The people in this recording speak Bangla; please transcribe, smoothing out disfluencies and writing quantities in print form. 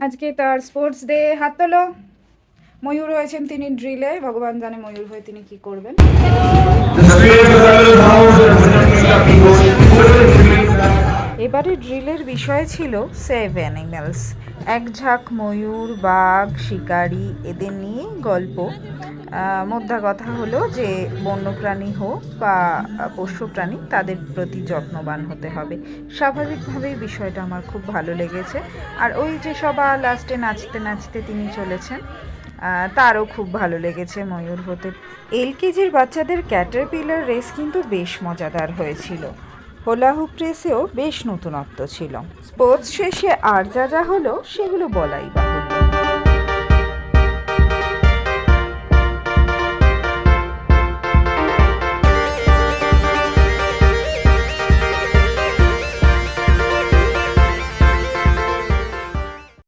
আজকে তার স্পোর্টস ডে। হাত তোলো। ময়ূর হয়েছেন তিনি ড্রিলে, ভগবান জানে ময়ূর হয়ে তিনি কি করবেন। এবারে ড্রিলের বিষয় ছিল সেভ অ্যানিমেলস। এক ঝাঁক ময়ূর, বাঘ, শিকারি এদের নিয়ে গল্প। মোদ্দা কথা হলো যে বন্যপ্রাণী হোক বা পোষ্য প্রাণী, তাদের প্রতি যত্নবান হতে হবে। স্বাভাবিকভাবেই বিষয়টা আমার খুব ভালো লেগেছে। আর ওই যে সবার লাস্টে নাচতে নাচতে তিনি চলেছেন, তারও খুব ভালো লেগেছে ময়ূর হতে। এলকেজির বাচ্চাদের ক্যাটারপিলার রেস কিন্তু বেশ মজাদার হয়েছিল। হোলাহুপ রেসেও বেশ নতুনত্ব ছিল। স্পোর্টস শেষে আর যা যা হলো সেগুলো বলাই বা